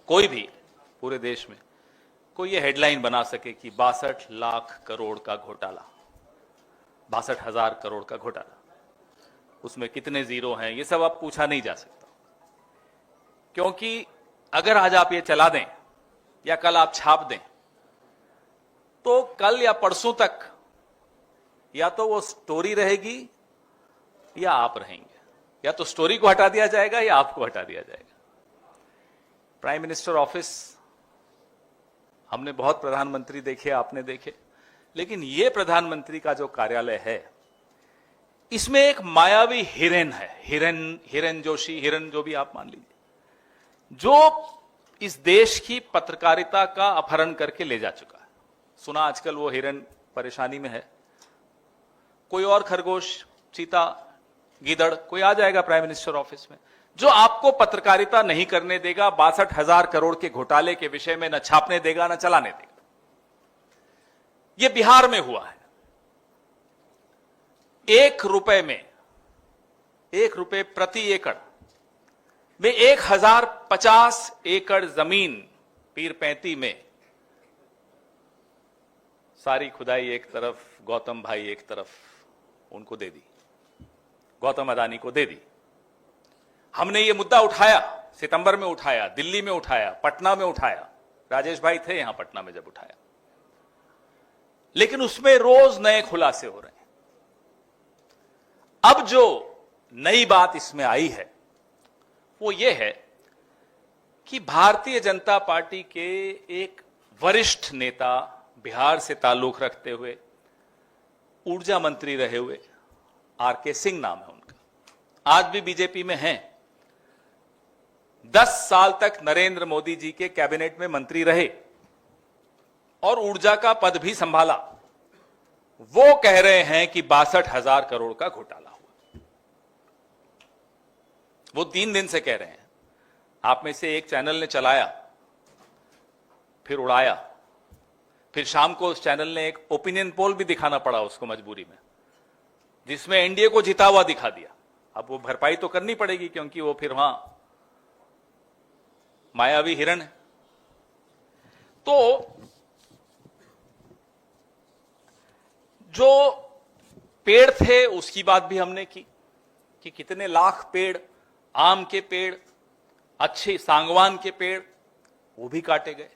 कोई भी पूरे देश में कोई ये हेडलाइन बना सके कि 62 लाख करोड़ का घोटाला, 62,000 करोड़ का घोटाला, उसमें कितने जीरो हैं, ये सब अब पूछा नहीं जा सकता। क्योंकि अगर आज आप ये चला दें या कल आप छाप दें तो कल या परसों तक या तो वो स्टोरी रहेगी या आप रहेंगे, या तो स्टोरी को हटा दिया जाएगा या आपको हटा दिया जाएगा। प्राइम मिनिस्टर ऑफिस हमने बहुत प्रधानमंत्री देखे, आपने देखे, लेकिन ये प्रधानमंत्री का जो कार्यालय है इसमें एक मायावी हिरन है, हिरन जोशी, हिरन जो भी आप मान लीजिए, जो इस देश की पत्रकारिता का अपहरण करके ले जा चुका है। सुना आजकल वो हिरन परेशानी में है, कोई और खरगोश, चीता, गीदड़ कोई आ जाएगा प्राइम मिनिस्टर ऑफिस में जो आपको पत्रकारिता नहीं करने देगा, 62,000 करोड़ के घोटाले के विषय में न छापने देगा न चलाने देगा। यह बिहार में हुआ है। 1 रुपए में, 1 रुपए प्रति एकड़ में 1050 एकड़ जमीन पीरपैंती में, सारी खुदाई एक तरफ, गौतम भाई एक तरफ, उनको दे दी, गौतम अदानी को दे दी। हमने ये मुद्दा उठाया, सितंबर में उठाया, दिल्ली में उठाया, पटना में उठाया, राजेश भाई थे यहां पटना में जब उठाया, लेकिन उसमें रोज नए खुलासे हो रहे हैं। अब जो नई बात इसमें आई है वो ये है कि भारतीय जनता पार्टी के एक वरिष्ठ नेता, बिहार से ताल्लुक रखते हुए, ऊर्जा मंत्री रहे हुए, आर.के. सिंह नाम है उनका, आज भी बीजेपी में हैं, 10 साल तक नरेंद्र मोदी जी के कैबिनेट में मंत्री रहे और ऊर्जा का पद भी संभाला। वो कह रहे हैं कि 62,000 करोड़ का घोटाला हुआ। वो 3 दिन से कह रहे हैं। आप में से एक चैनल ने चलाया, फिर उड़ाया, फिर शाम को उस चैनल ने एक ओपिनियन पोल भी दिखाना पड़ा उसको मजबूरी में, जिसमें एनडीए को जीता हुआ दिखा दिया। अब वो भरपाई तो करनी पड़ेगी क्योंकि वो फिर वहां मायावी हिरण है। तो जो पेड़ थे उसकी बात भी हमने की कि कितने लाख पेड़, आम के पेड़, अच्छे सांगवान के पेड़, वो भी काटे गए।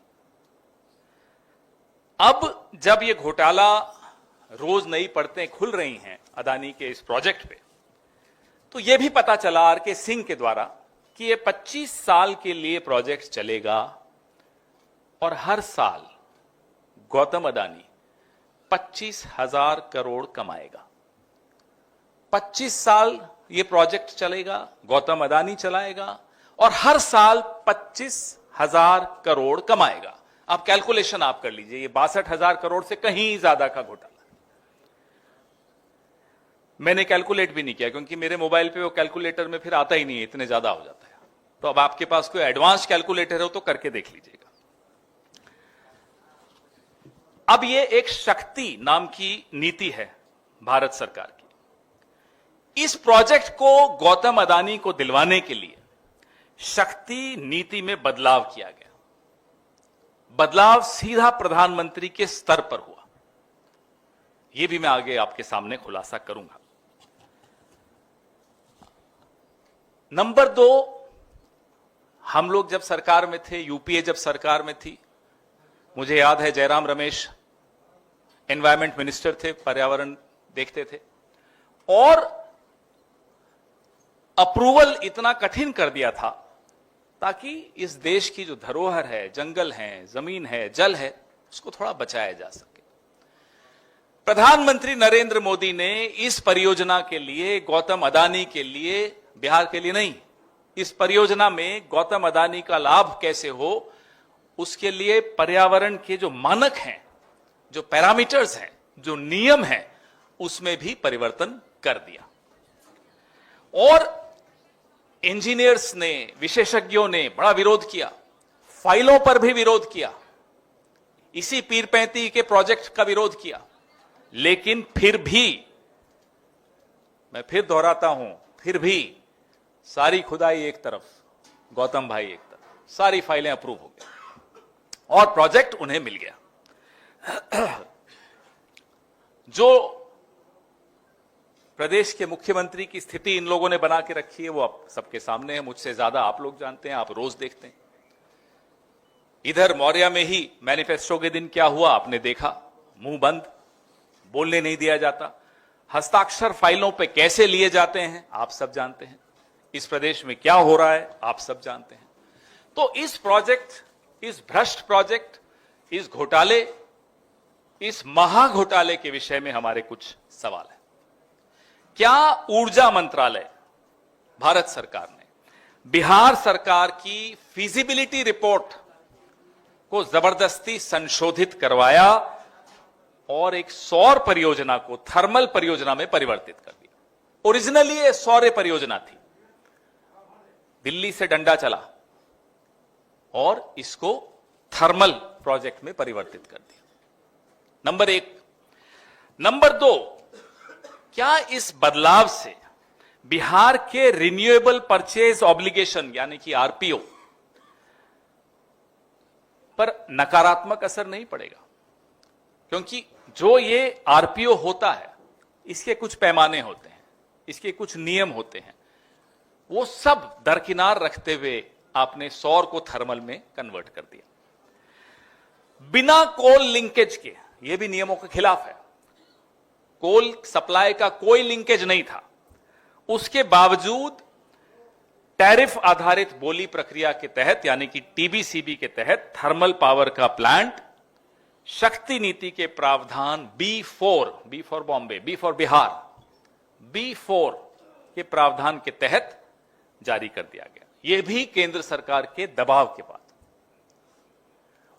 अब जब ये घोटाला रोज नई परतें खुल रही हैं अदानी के इस प्रोजेक्ट पे, तो यह भी पता चला आर.के. सिंह के द्वारा कि ये 25 साल के लिए प्रोजेक्ट चलेगा और हर साल गौतम अदानी 25,000 करोड़ कमाएगा। 25 साल ये प्रोजेक्ट चलेगा, गौतम अदानी चलाएगा और हर साल 25,000 करोड़ कमाएगा। आप कैलकुलेशन आप कर लीजिए, ये 62,000 करोड़ से कहीं ज्यादा का घोटाला। मैंने कैलकुलेट भी नहीं किया क्योंकि मेरे मोबाइल पे वो कैलकुलेटर में फिर आता ही नहीं है, इतने ज्यादा हो जाता है। तो अब आपके पास कोई एडवांस कैलकुलेटर हो तो करके देख लीजिएगा। अब ये एक शक्ति नाम की नीति है भारत सरकार की। इस प्रोजेक्ट को गौतम अदानी को दिलवाने के लिए शक्ति नीति में बदलाव किया गया। बदलाव सीधा प्रधानमंत्री के स्तर पर हुआ। यह भी मैं आगे आपके सामने खुलासा करूंगा। नंबर 2, हम लोग जब सरकार में थे, यूपीए जब सरकार में थी, मुझे याद है जयराम रमेश एनवायरमेंट मिनिस्टर थे, पर्यावरण देखते थे, और अप्रूवल इतना कठिन कर दिया था ताकि इस देश की जो धरोहर है, जंगल है, जमीन है, जल है, उसको थोड़ा बचाया जा सके। प्रधानमंत्री नरेंद्र मोदी ने इस परियोजना के लिए, गौतम अदानी के लिए, बिहार के लिए नहीं, इस परियोजना में गौतम अदानी का लाभ कैसे हो, उसके लिए पर्यावरण के जो मानक हैं, जो पैरामीटर्स हैं, जो नियम हैं, उसमें भी परिवर्तन कर दिया। और इंजीनियर्स ने, विशेषज्ञों ने बड़ा विरोध किया, फाइलों पर भी विरोध किया, इसी पीरपैंती के प्रोजेक्ट का विरोध किया, लेकिन फिर भी, मैं फिर दोहराता हूं, फिर भी सारी खुदाई एक तरफ, गौतम भाई एक तरफ, सारी फाइलें अप्रूव हो गई और प्रोजेक्ट उन्हें मिल गया। जो प्रदेश के मुख्यमंत्री की स्थिति इन लोगों ने बना के रखी है वो अब सबके सामने है, मुझसे ज्यादा आप लोग जानते हैं, आप रोज देखते हैं। इधर मौर्या में ही मैनिफेस्टो के दिन क्या हुआ आपने देखा, मुंह बंद, बोलने नहीं दिया जाता। हस्ताक्षर फाइलों पे कैसे लिए जाते हैं आप सब जानते हैं। इस प्रदेश में क्या हो रहा है आप सब जानते हैं। तो इस प्रोजेक्ट, इस भ्रष्ट प्रोजेक्ट, इस घोटाले, इस महाघोटाले के विषय में हमारे कुछ सवाल है। क्या ऊर्जा मंत्रालय, भारत सरकार ने बिहार सरकार की फीजिबिलिटी रिपोर्ट को जबरदस्ती संशोधित करवाया और एक सौर परियोजना को थर्मल परियोजना में परिवर्तित कर दिया? ओरिजिनली ये सौर परियोजना थी, दिल्ली से डंडा चला और इसको थर्मल प्रोजेक्ट में परिवर्तित कर दिया। नंबर एक। नंबर दो, क्या इस बदलाव से बिहार के रिन्यूएबल परचेज ऑब्लिगेशन यानी कि आरपीओ पर नकारात्मक असर नहीं पड़ेगा? क्योंकि जो ये आरपीओ होता है इसके कुछ पैमाने होते हैं, इसके कुछ नियम होते हैं, वो सब दरकिनार रखते हुए आपने सौर को थर्मल में कन्वर्ट कर दिया बिना कोल लिंकेज के। ये भी नियमों के खिलाफ है। कोल सप्लाई का कोई लिंकेज नहीं था, उसके बावजूद टैरिफ आधारित बोली प्रक्रिया के तहत यानी कि टीबीसीबी के तहत थर्मल पावर का प्लांट शक्ति नीति के प्रावधान B4, B for Bombay, B for Bihar, B4 के प्रावधान के तहत जारी कर दिया गया। यह भी केंद्र सरकार के दबाव के बाद।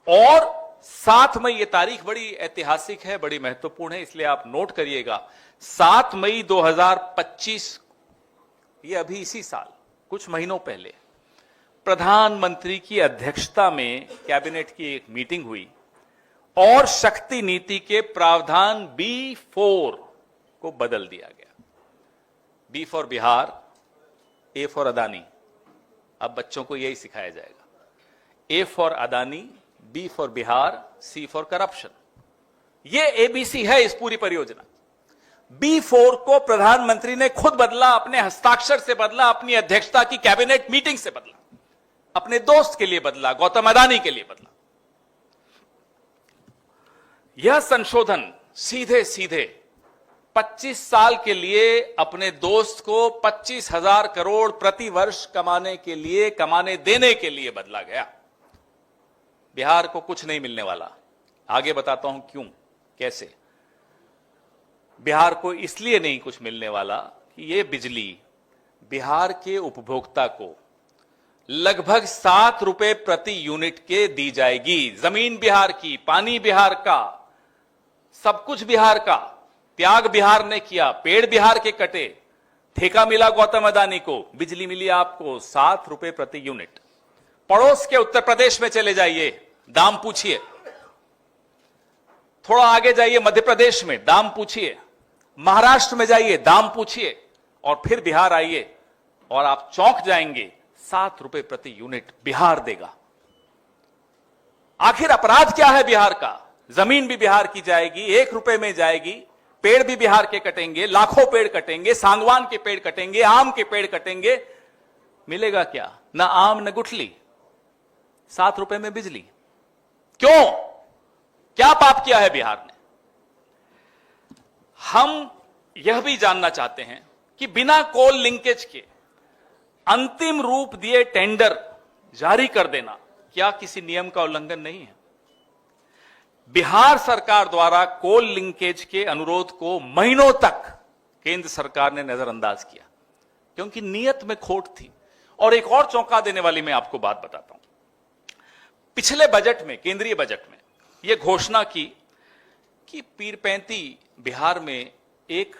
और 7 मई, ये तारीख बड़ी ऐतिहासिक है, बड़ी महत्वपूर्ण है, इसलिए आप नोट करिएगा। 7 मई 2025, ये अभी इसी साल कुछ महीनों पहले प्रधानमंत्री की अध्यक्षता में कैबिनेट की एक मीटिंग हुई और शक्ति नीति के प्रावधान B4 को बदल दिया गया। B for Bihar, A for Adani. अब बच्चों को यही सिखाया जाएगा। A for Adani, B for Bihar, C for corruption. ये ABC है इस पूरी परियोजना। B4 को प्रधानमंत्री ने खुद बदला, अपने हस्ताक्षर से बदला, अपनी अध्यक्षता की कैबिनेट मीटिंग से बदला, अपने दोस्त के लिए बदला, गौतम अदानी के लिए बदला। यह संशोधन सीधे सीधे 25 साल के लिए अपने दोस्त को 25,000 करोड़ प्रति वर्ष कमाने देने के लिए बदला गया। बिहार को कुछ नहीं मिलने वाला। आगे बताता हूं क्यों, कैसे। बिहार को इसलिए नहीं कुछ मिलने वाला कि यह बिजली बिहार के उपभोक्ता को लगभग 7 रुपए प्रति यूनिट के दी जाएगी। जमीन बिहार की, पानी बिहार का, सब कुछ बिहार का। त्याग बिहार ने किया, पेड़ बिहार के कटे, ठेका मिला गौतम अदानी को, बिजली मिली आपको 7 रुपए प्रति यूनिट। पड़ोस के उत्तर प्रदेश में चले जाइए, दाम पूछिए। थोड़ा आगे जाइए मध्य प्रदेश में, दाम पूछिए। महाराष्ट्र में जाइए, दाम पूछिए। और फिर बिहार आइए और आप चौंक जाएंगे, 7 रुपए प्रति यूनिट बिहार देगा। आखिर अपराध क्या है बिहार का? जमीन भी बिहार की जाएगी, 1 रुपए में जाएगी, पेड़ भी बिहार के कटेंगे, लाखों पेड़ कटेंगे, सांगवान के पेड़ कटेंगे, आम के पेड़ कटेंगे। मिलेगा क्या? ना आम न गुठली, 7 रुपए में बिजली। क्यों? क्या पाप किया है बिहार ने? हम यह भी जानना चाहते हैं कि बिना कोल लिंकेज के अंतिम रूप दिए टेंडर जारी कर देना क्या किसी नियम का उल्लंघन नहीं है? बिहार सरकार द्वारा कोल लिंकेज के अनुरोध को महीनों तक केंद्र सरकार ने नजरअंदाज किया क्योंकि नीयत में खोट थी। और एक और चौंका देने वाली मैं आपको बात बताता हूं। पिछले बजट में, केंद्रीय बजट में यह घोषणा की कि पीरपैंती बिहार में एक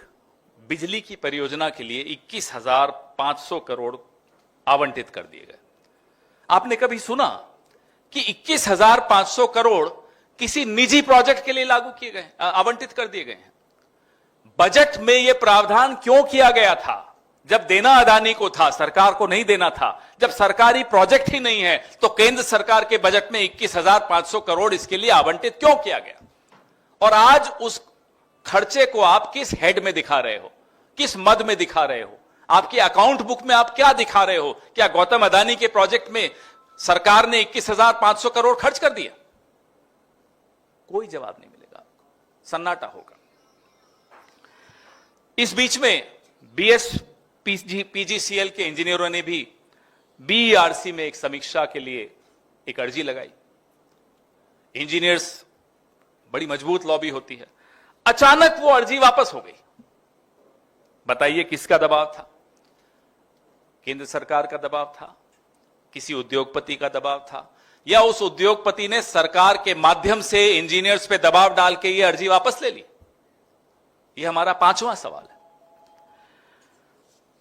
बिजली की परियोजना के लिए 21,500 करोड़ आवंटित कर दिए गए। आपने कभी सुना कि 21,500 करोड़ किसी निजी प्रोजेक्ट के लिए लागू किए गए, आवंटित कर दिए गए हैं? बजट में यह प्रावधान क्यों किया गया था? जब देना अदानी को था, सरकार को नहीं देना था, जब सरकारी प्रोजेक्ट ही नहीं है, तो केंद्र सरकार के बजट में 21,500 करोड़ इसके लिए आवंटित क्यों किया गया? और आज उस खर्चे को आप किस हेड में दिखा रहे हो, किस मद में दिखा रहे हो? आपकी अकाउंट बुक में आप क्या दिखा रहे हो? क्या गौतम अदानी के प्रोजेक्ट में सरकार ने 21,500 करोड़ खर्च कर दिया? कोई जवाब नहीं मिलेगा, सन्नाटा होगा। इस बीच में पीजीसीएल के इंजीनियरों ने भी बीईआरसी में एक समीक्षा के लिए एक अर्जी लगाई। इंजीनियर्स बड़ी मजबूत लॉबी होती है। अचानक वो अर्जी वापस हो गई। बताइए किसका दबाव था? केंद्र सरकार का दबाव था, किसी उद्योगपति का दबाव था, या उस उद्योगपति ने सरकार के माध्यम से इंजीनियर्स पे दबाव डाल के ये अर्जी वापस ले ली? ये हमारा पांचवां सवाल है।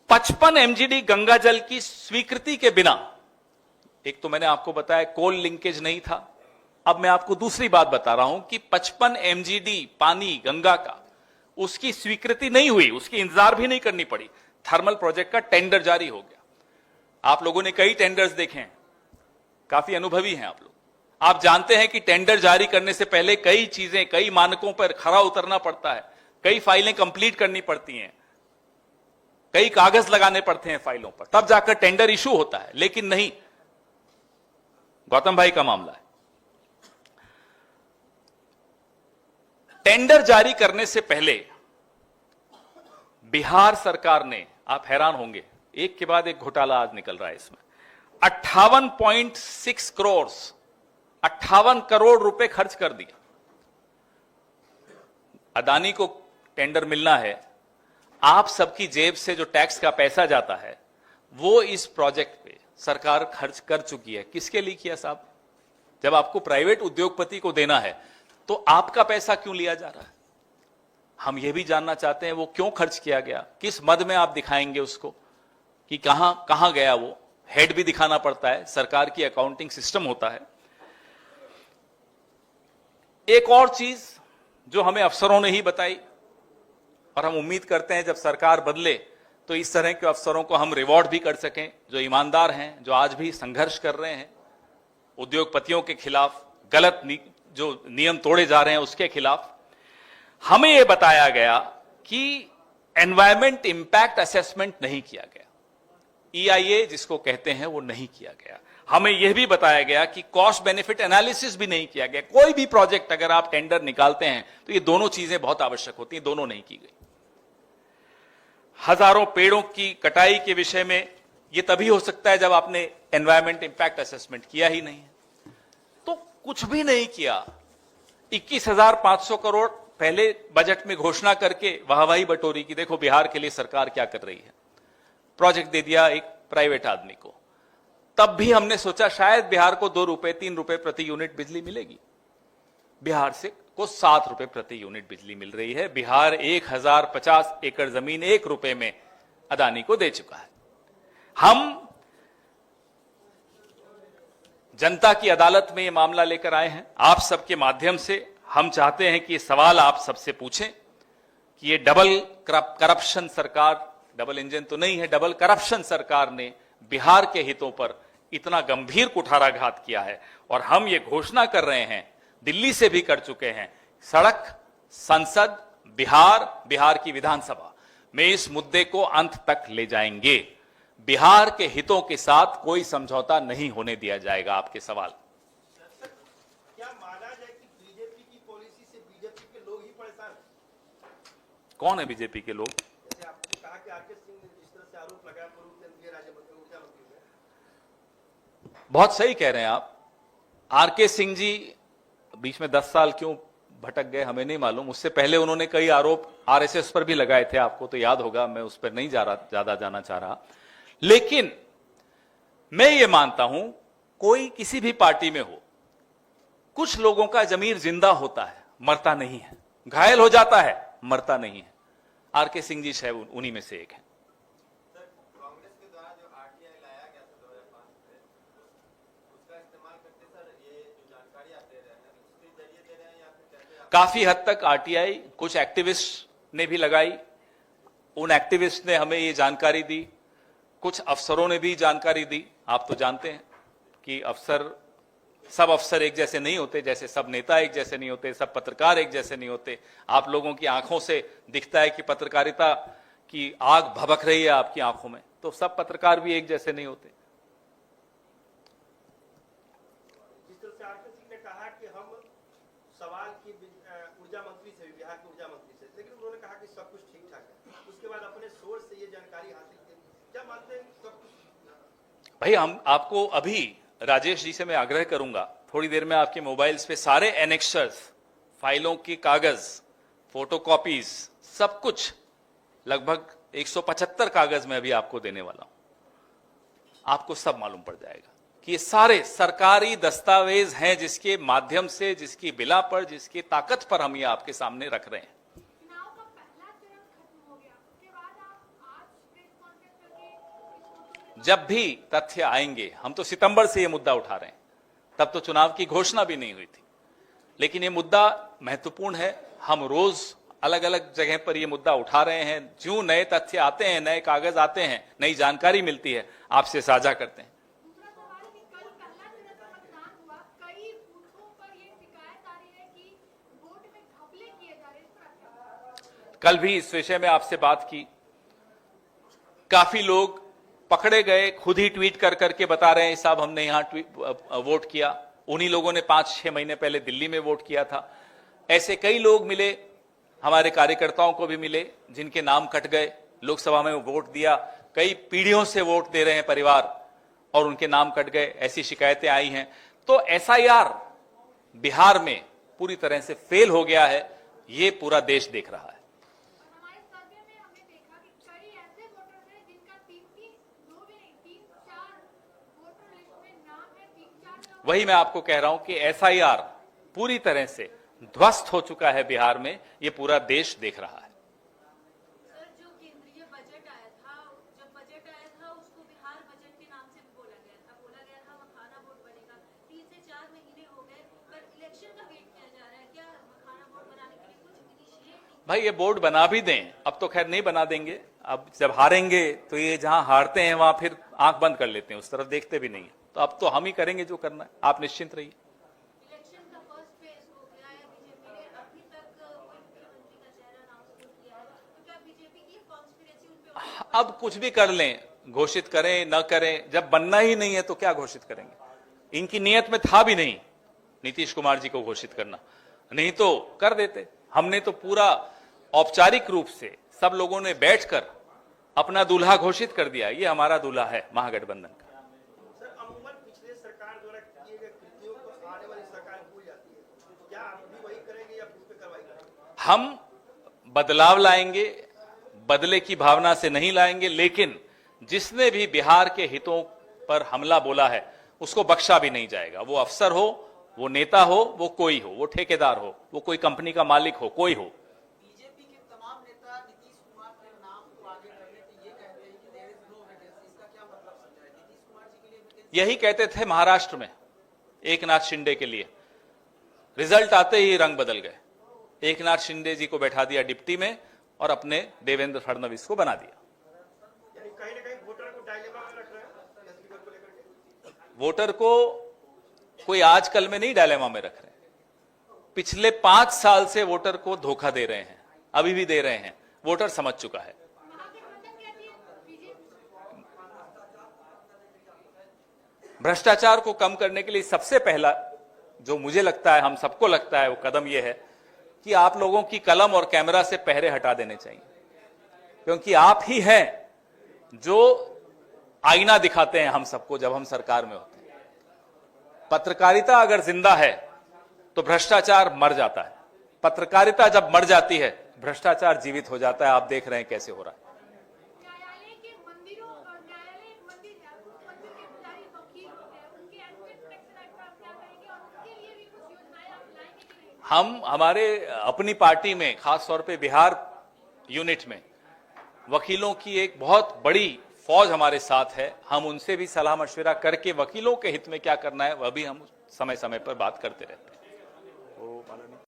55 एमजीडी गंगा जल की स्वीकृति के बिना, एक तो मैंने आपको बताया कोल लिंकेज नहीं था, अब मैं आपको दूसरी बात बता रहा हूं कि 55 एमजीडी पानी गंगा का, उसकी स्वीकृति नहीं हुई, उसकी इंतजार भी नहीं करनी पड़ी। थर्मल प्रोजेक्ट का टेंडर जारी हो गया। आप लोगों ने कई टेंडर्स देखे हैं, काफी अनुभवी हैं आप लोग। आप जानते हैं कि टेंडर जारी करने से पहले कई चीजें, कई मानकों पर खरा उतरना पड़ता है, कई फाइलें कंप्लीट करनी पड़ती हैं, कई कागज लगाने पड़ते हैं फाइलों पर, तब जाकर टेंडर इशू होता है। लेकिन नहीं, गौतम भाई का मामला है, टेंडर जारी करने से पहले बिहार सरकार ने, आप हैरान होंगे, एक के बाद एक घोटाला आज निकल रहा है इसमें, 58.6 करोड़, 58 करोड़ रुपए खर्च कर दिया। अदानी को टेंडर मिलना है, आप सबकी जेब से जो टैक्स का पैसा जाता है वो इस प्रोजेक्ट पे सरकार खर्च कर चुकी है। किसके लिए किया साहब? जब आपको प्राइवेट उद्योगपति को देना है तो आपका पैसा क्यों लिया जा रहा है? हम यह भी जानना चाहते हैं वो क्यों खर्च किया गया, किस मद में आप दिखाएंगे उसको कि कहां गया? वो हेड भी दिखाना पड़ता है, सरकार की अकाउंटिंग सिस्टम होता है। एक और चीज जो हमें अफसरों ने ही बताई, और हम उम्मीद करते हैं जब सरकार बदले तो इस तरह के अफसरों को हम रिवॉर्ड भी कर सकें, जो ईमानदार हैं, जो आज भी संघर्ष कर रहे हैं उद्योगपतियों के खिलाफ, गलत जो नियम तोड़े जा रहे हैं उसके खिलाफ। हमें यह बताया गया कि एनवायरमेंट इंपैक्ट असेसमेंट नहीं किया गया, EIA जिसको कहते हैं वो नहीं किया गया। हमें यह भी बताया गया कि कॉस्ट बेनिफिट एनालिसिस भी नहीं किया गया। कोई भी प्रोजेक्ट अगर आप टेंडर निकालते हैं तो ये दोनों चीजें बहुत आवश्यक होती हैं, दोनों नहीं की गई। हजारों पेड़ों की कटाई के विषय में ये तभी हो सकता है जब आपने एनवायरमेंट इंपैक्ट असेसमेंट किया ही नहीं है। तो कुछ भी नहीं किया, 21,500 करोड़ पहले बजट में घोषणा करके वाहवाही बटोरी की देखो बिहार के लिए सरकार क्या कर रही है, प्रोजेक्ट दे दिया एक प्राइवेट आदमी को। तब भी हमने सोचा शायद बिहार को 2 रुपए 3 रुपए प्रति यूनिट बिजली मिलेगी, बिहार से को 7 रुपए प्रति यूनिट बिजली मिल रही है। बिहार 1050 एकड़ जमीन 1 रुपए में अदानी को दे चुका है। हम जनता की अदालत में यह मामला लेकर आए हैं, आप सबके माध्यम से हम चाहते हैं कि सवाल आप सबसे पूछें कि ये डबल करप्शन सरकार, डबल इंजन तो नहीं है, डबल करप्शन सरकार ने बिहार के हितों पर इतना गंभीर कुठाराघात किया है। और हम ये घोषणा कर रहे हैं, दिल्ली से भी कर चुके हैं, सड़क, संसद, बिहार की विधानसभा में इस मुद्दे को अंत तक ले जाएंगे। बिहार के हितों के साथ कोई समझौता नहीं होने दिया जाएगा। आपके सवाल, क्या माना जाए कि बीजेपी की पॉलिसी से बीजेपी के लोग ही परेशान हैं? कौन है बीजेपी के लोग? जैसे आपने कहा कि आरके सिंह ने जिस तरह से आरोप लगाया पूर्व केंद्रीय राज्य मंत्री ऊर्जा मंत्री ने, बहुत सही कह रहे हैं आप। आरके सिंह जी बीच में 10 साल क्यों भटक गए हमें नहीं मालूम। उससे पहले उन्होंने कई आरोप आरएसएस पर भी लगाए थे, आपको तो याद होगा, मैं उस पर नहीं ज्यादा जाना चाह रहा। लेकिन मैं ये मानता हूं कोई किसी भी पार्टी में हो, कुछ लोगों का जमीर जिंदा होता है, मरता नहीं है, घायल हो जाता है, मरता नहीं है। आरके सिंह जी शायद उन्हीं में से एक है। कांग्रेस के द्वारा जो आरटीआई लाया गया था 2005 में, उसका इस्तेमाल करके सर ये जो जानकारी आप दे रहे हैं उसके जरिए दे रहे हैं या फिर कैसे? काफी हद तक आरटीआई कुछ एक्टिविस्ट ने भी लगाई, उन एक्टिविस्ट ने हमें ये जानकारी दी, कुछ अफसरों ने भी जानकारी दी। आप तो जानते हैं कि सब अफसर एक जैसे नहीं होते, जैसे सब नेता एक जैसे नहीं होते, सब पत्रकार एक जैसे नहीं होते। आप लोगों की आंखों से दिखता है कि पत्रकारिता की आग भभक रही है आपकी आंखों में, तो सब पत्रकार भी एक जैसे नहीं होते। जिस तरह से आरके सिंह ने कहा कि हम सवाल की ऊर्जा मंत्री से, बिहार के ऊर्जा मंत्री से, लेकिन उन्होंने कहा कि सब कुछ ठीक ठाक है। उसके बाद अपने सोर्स से ये जानकारी हासिल की, क्या मानते हैं सब कुछ? भाई हम आपको अभी राजेश जी से मैं आग्रह करूंगा, थोड़ी देर में आपके मोबाइल्स पे सारे एनेक्सर्स, फाइलों की कागज, फोटोकॉपीज, सब कुछ लगभग 175 कागज में अभी आपको देने वाला हूं। आपको सब मालूम पड़ जाएगा कि ये सारे सरकारी दस्तावेज हैं जिसके माध्यम से, जिसकी बिला पर, जिसकी ताकत पर हम ये आपके सामने रख रहे हैं। चुनाव का पहला चरण खत्म हो गया, उसके बाद आप आज प्रेस कॉन्फ्रेंस करके इस मुद्दे पे जब भी तथ्य आएंगे, हम तो सितंबर से ये मुद्दा उठा रहे हैं, तब तो चुनाव की घोषणा भी नहीं हुई थी, लेकिन ये मुद्दा महत्वपूर्ण है। हम रोज अलग अलग जगह पर ये मुद्दा उठा रहे हैं। जो नए तथ्य आते हैं, नए कागज आते हैं, नई जानकारी मिलती है, आपसे साझा करते हैं। दूसरा सवाल कि कल पहला चरण का मतदान हुआ, कई बूथों पर ये शिकायत आ रही है कि वोट में घपले किए जा रहे हैं, इस पर आप क्या? कल भी इस विषय में आपसे बात की, काफी लोग पकड़े गए, खुद ही ट्वीट कर करके बता रहे हैं साहब हमने यहां वोट किया। उन्हीं लोगों ने 5-6 महीने पहले दिल्ली में वोट किया था। ऐसे कई लोग मिले, हमारे कार्यकर्ताओं को भी मिले, जिनके नाम कट गए, लोकसभा में वोट दिया, कई पीढ़ियों से वोट दे रहे हैं परिवार, और उनके नाम कट गए, ऐसी शिकायतें आई हैं। तो एसआईआर बिहार में पूरी तरह से फेल हो गया है, ये पूरा देश देख रहा है। और हमारे सर्वे में हमने देखा कि कई ऐसे वोटर्स हैं जिनका 3-3 भी नहीं, 3-4 वोटर लिस्ट में नाम है, 3-4 वही मैं आपको कह रहा हूं कि एसआईआर पूरी तरह से ध्वस्त हो चुका है बिहार में, ये पूरा देश देख रहा है। सर, जो केंद्रीय बजट आया था, जब बजट आया था उसको बिहार बजट के नाम से भी बोला गया था मखाना बोर्ड बनेगा। 3 से 4 महीने हो गए, पर इलेक्शन का वेट किया जा रहा है। क्या मखाना बोर्ड बनाने के लिए कुछ इनिशिएट नहीं? भाई ये बोर्ड बना भी दें, अब तो खैर नहीं बना देंगे, अब जब हारेंगे तो ये जहां हारते हैं वहां फिर आंख बंद कर लेते हैं, उस तरफ देखते भी नहीं है। तो अब तो हम ही करेंगे जो करना है, आप निश्चिंत रहिए। इलेक्शन का फर्स्ट फेज हो गया है, बीजेपी ने अभी तक कोई मुख्यमंत्री का चेहरा अनाउंस नहीं किया है, तो क्या बीजेपी की कॉन्स्पिरेसी उन पे अब कुछ भी कर लें, घोषित करें न करें, जब बनना ही नहीं है तो क्या घोषित करेंगे। इनकी नियत में था भी नहीं नीतीश कुमार जी को घोषित करना, नहीं तो कर देते। हमने तो पूरा औपचारिक रूप से सब लोगों ने बैठकर अपना दूल्हा घोषित कर दिया, ये हमारा दूल्हा है महागठबंधन का। सर, अमूमन पिछले सरकार द्वारा किए गए कृतियों को आने वाली सरकार भूल जाती है, क्या आप भी वही करेंगे या उस पर कार्रवाई करेंगे? हम बदलाव लाएंगे, बदले की भावना से नहीं लाएंगे, लेकिन जिसने भी बिहार के हितों पर हमला बोला है उसको बख्शा भी नहीं जाएगा। वो अफसर हो, वो नेता हो, वो कोई हो, वो ठेकेदार हो, वो कोई कंपनी का मालिक हो, कोई हो। बीजेपी के तमाम नेता नीतीश कुमार के नाम को आगे करने के ये कहते हैं कि देयर इज नो वैकेंसी, इसका क्या मतलब समझा है? नीतीश कुमार जी के लिए वैकेंसी यही कहते थे महाराष्ट्र में एकनाथ शिंदे के लिए, रिजल्ट आते ही रंग बदल गए। एकनाथ शिंदे जी को बैठा दिया डिप्टी में और अपने देवेंद्र फडणवीस को बना दिया। यानी कहीं ना कहीं वोटर को डायलेमा में रख रहे हैं एसपी को लेकर के। वोटर को कोई आजकल में नहीं डायलेमा में रख रहे हैं, पिछले 5 साल से वोटर को धोखा दे रहे हैं, अभी भी दे रहे हैं। वोटर समझ चुका है। महागठबंधन कहती है बीजेपी भ्रष्टाचार को कम करने के लिए सबसे पहला जो मुझे लगता है, हम सबको लगता है, वो कदम यह है कि आप लोगों की कलम और कैमरा से पहरे हटा देने चाहिए, क्योंकि आप ही हैं जो आईना दिखाते हैं हम सबको जब हम सरकार में होते हैं। पत्रकारिता अगर जिंदा है तो भ्रष्टाचार मर जाता है, पत्रकारिता जब मर जाती है भ्रष्टाचार जीवित हो जाता है। आप देख रहे हैं कैसे हो रहा है। न्यायालय के मंदिरों और न्यायालय एक मंदिर है, उस मंदिर के पुजारी वकील होते हैं, उनके एस्टेट प्रोटेक्शन एक्ट पर आप क्या करेंगे और उनके लिए भी कुछ योजनाएं आप लाएंगे कि नहीं? हम हमारे अपनी पार्टी में खासतौर पे बिहार यूनिट में वकीलों की एक बहुत बड़ी फौज हमारे साथ है। हम उनसे भी सलाह मशविरा करके वकीलों के हित में क्या करना है वह भी हम समय समय पर बात करते रहते हैं।